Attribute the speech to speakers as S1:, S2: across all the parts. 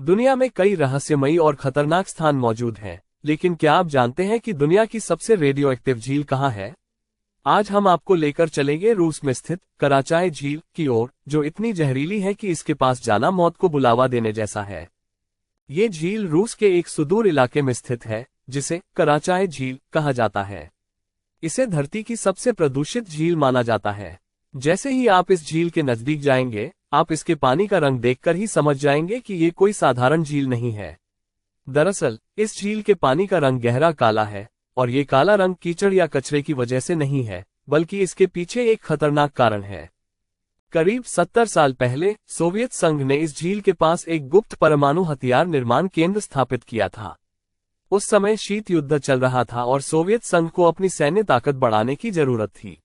S1: दुनिया में कई रहस्यमयी और खतरनाक स्थान मौजूद हैं, लेकिन क्या आप जानते हैं कि दुनिया की सबसे रेडियोएक्टिव झील कहाँ है? आज हम आपको लेकर चलेंगे रूस में स्थित कराचाय झील की ओर, जो इतनी जहरीली है कि इसके पास जाना मौत को बुलावा देने जैसा है। ये झील रूस के एक सुदूर इलाके में स्थित है, जिसे कराचाय झील कहा जाता है। इसे धरती की सबसे प्रदूषित झील माना जाता है। जैसे ही आप इस झील के नजदीक जाएंगे, आप इसके पानी का रंग देखकर ही समझ जाएंगे कि ये कोई साधारण झील नहीं है। दरअसल इस झील के पानी का रंग गहरा काला है, और ये काला रंग कीचड़ या कचरे की वजह से नहीं है, बल्कि इसके पीछे एक खतरनाक कारण है। करीब 70 साल पहले सोवियत संघ ने इस झील के पास एक गुप्त परमाणु हथियार निर्माण केंद्र स्थापित किया था। उस समय शीत युद्ध चल रहा था और सोवियत संघ को अपनी सैन्य ताकत बढ़ाने की जरूरत थी।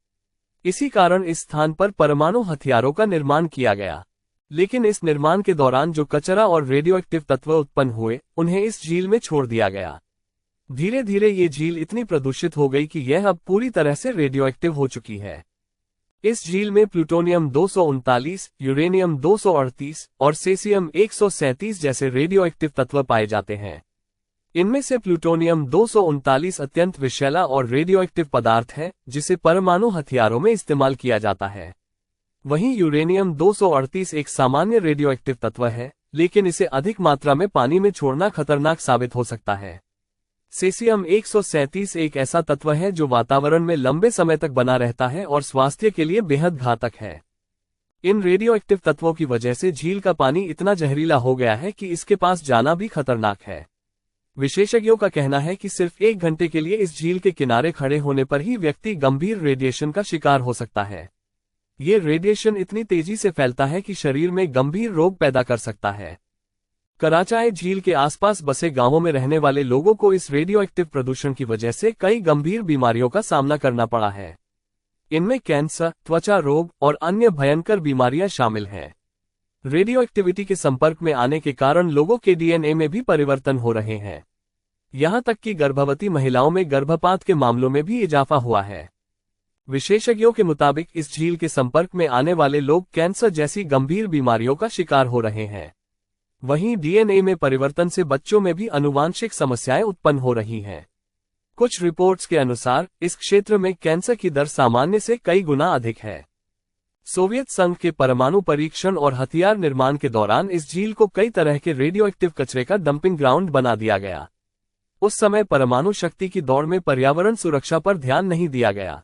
S1: इसी कारण इस स्थान पर परमाणु हथियारों का निर्माण किया गया। लेकिन इस निर्माण के दौरान जो कचरा और रेडियोएक्टिव तत्व उत्पन्न हुए, उन्हें इस झील में छोड़ दिया गया। धीरे धीरे ये झील इतनी प्रदूषित हो गई कि यह अब पूरी तरह से रेडियोएक्टिव हो चुकी है। इस झील में प्लूटोनियम 239, यूरेनियम 238 और सेसियम 137 जैसे रेडियोएक्टिव तत्व पाए जाते हैं। इनमें से प्लूटोनियम 239 अत्यंत विषैला और रेडियोएक्टिव पदार्थ है, जिसे परमाणु हथियारों में इस्तेमाल किया जाता है। वहीं यूरेनियम 238 एक सामान्य रेडियोएक्टिव तत्व है, लेकिन इसे अधिक मात्रा में पानी में छोड़ना खतरनाक साबित हो सकता है। सेसियम 137 एक ऐसा तत्व है जो वातावरण में लंबे समय तक बना रहता है और स्वास्थ्य के लिए बेहद घातक है। इन रेडियोएक्टिव तत्वों की वजह से झील का पानी इतना जहरीला हो गया है कि इसके पास जाना भी खतरनाक है। विशेषज्ञों का कहना है कि सिर्फ 1 घंटे के लिए इस झील के किनारे खड़े होने पर ही व्यक्ति गंभीर रेडिएशन का शिकार हो सकता है। ये रेडिएशन इतनी तेजी से फैलता है कि शरीर में गंभीर रोग पैदा कर सकता है। कराचाय झील के आसपास बसे गांवों में रहने वाले लोगों को इस रेडियोएक्टिव प्रदूषण की वजह से कई गंभीर बीमारियों का सामना करना पड़ा है। इनमें कैंसर, त्वचा रोग और अन्य भयंकर बीमारियां शामिल हैं। रेडियोएक्टिविटी के संपर्क में आने के कारण लोगों के डीएनए में भी परिवर्तन हो रहे हैं। यहां तक कि गर्भवती महिलाओं में गर्भपात के मामलों में भी इजाफा हुआ है। विशेषज्ञों के मुताबिक इस झील के संपर्क में आने वाले लोग कैंसर जैसी गंभीर बीमारियों का शिकार हो रहे हैं। वहीं डीएनए में परिवर्तन से बच्चों में भी आनुवांशिक समस्याएं उत्पन्न हो रही हैं। कुछ रिपोर्ट्स के अनुसार इस क्षेत्र में कैंसर की दर सामान्य से कई गुना अधिक है। सोवियत संघ के परमाणु परीक्षण और हथियार निर्माण के दौरान इस झील को कई तरह के रेडियोएक्टिव कचरे का डंपिंग ग्राउंड बना दिया गया। उस समय परमाणु शक्ति की दौड़ में पर्यावरण सुरक्षा पर ध्यान नहीं दिया गया।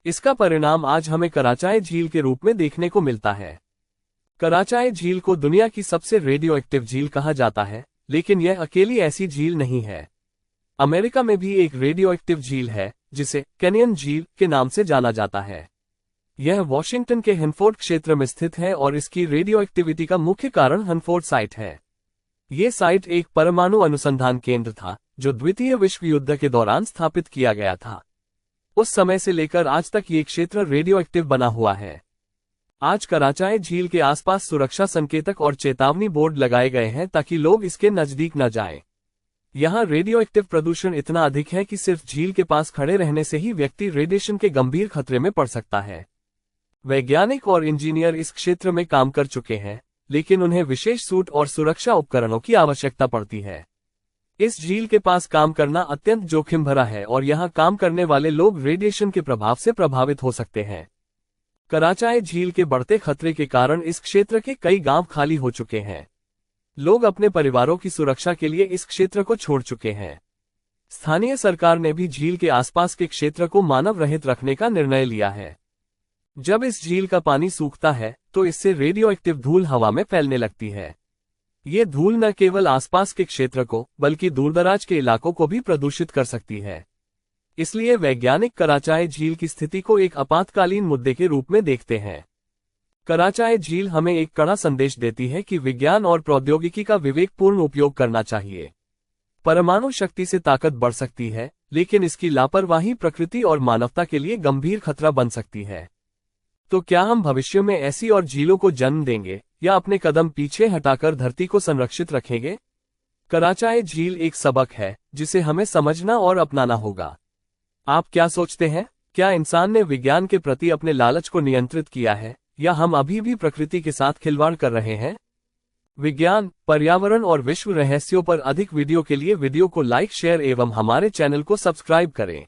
S1: इसका परिणाम आज हमें कराचाय झील के रूप में देखने को मिलता है। कराचाय झील को दुनिया की सबसे रेडियोएक्टिव झील कहा जाता है, लेकिन यह अकेली ऐसी झील नहीं है। अमेरिका में भी एक रेडियोएक्टिव झील है, जिसे कैनियन झील के नाम से जाना जाता है। यह वॉशिंगटन के हनफोर्ड क्षेत्र में स्थित है और इसकी रेडियोएक्टिविटी का मुख्य कारण हनफोर्ड साइट है। ये साइट एक परमाणु अनुसंधान केंद्र था, जो द्वितीय विश्व युद्ध के दौरान स्थापित किया गया था। उस समय से लेकर आज तक ये क्षेत्र रेडियोएक्टिव बना हुआ है। आज कराचाय झील के आसपास सुरक्षा संकेतक और चेतावनी बोर्ड लगाए गए हैं ताकि लोग इसके नजदीक न जाएं। यहाँ रेडियोएक्टिव प्रदूषण इतना अधिक है कि सिर्फ झील के पास खड़े रहने से ही व्यक्ति रेडिएशन के गंभीर खतरे में पड़ सकता है। वैज्ञानिक और इंजीनियर इस क्षेत्र में काम कर चुके हैं, लेकिन उन्हें विशेष सूट और सुरक्षा उपकरणों की आवश्यकता पड़ती है। इस झील के पास काम करना अत्यंत जोखिम भरा है और यहाँ काम करने वाले लोग रेडिएशन के प्रभाव से प्रभावित हो सकते हैं। कराचाय झील के बढ़ते खतरे के कारण इस क्षेत्र के कई गांव खाली हो चुके हैं। लोग अपने परिवारों की सुरक्षा के लिए इस क्षेत्र को छोड़ चुके हैं। स्थानीय सरकार ने भी झील के आसपास के क्षेत्र को मानव रहित रखने का निर्णय लिया है। जब इस झील का पानी सूखता है, तो इससे रेडियोएक्टिव धूल हवा में फैलने लगती है। ये धूल न केवल आसपास के क्षेत्र को, बल्कि दूरदराज के इलाकों को भी प्रदूषित कर सकती है। इसलिए वैज्ञानिक कराचाय झील की स्थिति को एक आपातकालीन मुद्दे के रूप में देखते हैं। कराचाय झील हमें एक कड़ा संदेश देती है कि विज्ञान और प्रौद्योगिकी का विवेकपूर्ण उपयोग करना चाहिए। परमाणु शक्ति से ताकत बढ़ सकती है, लेकिन इसकी लापरवाही प्रकृति और मानवता के लिए गंभीर खतरा बन सकती है। तो क्या हम भविष्य में ऐसी और झीलों को जन्म देंगे, या अपने कदम पीछे हटाकर धरती को संरक्षित रखेंगे? कराचाय झील एक सबक है, जिसे हमें समझना और अपनाना होगा। आप क्या सोचते हैं? क्या इंसान ने विज्ञान के प्रति अपने लालच को नियंत्रित किया है, या हम अभी भी प्रकृति के साथ खिलवाड़ कर रहे हैं? विज्ञान, पर्यावरण और विश्व रहस्यों पर अधिक वीडियो के लिए वीडियो को लाइक, शेयर एवं हमारे चैनल को सब्सक्राइब करें।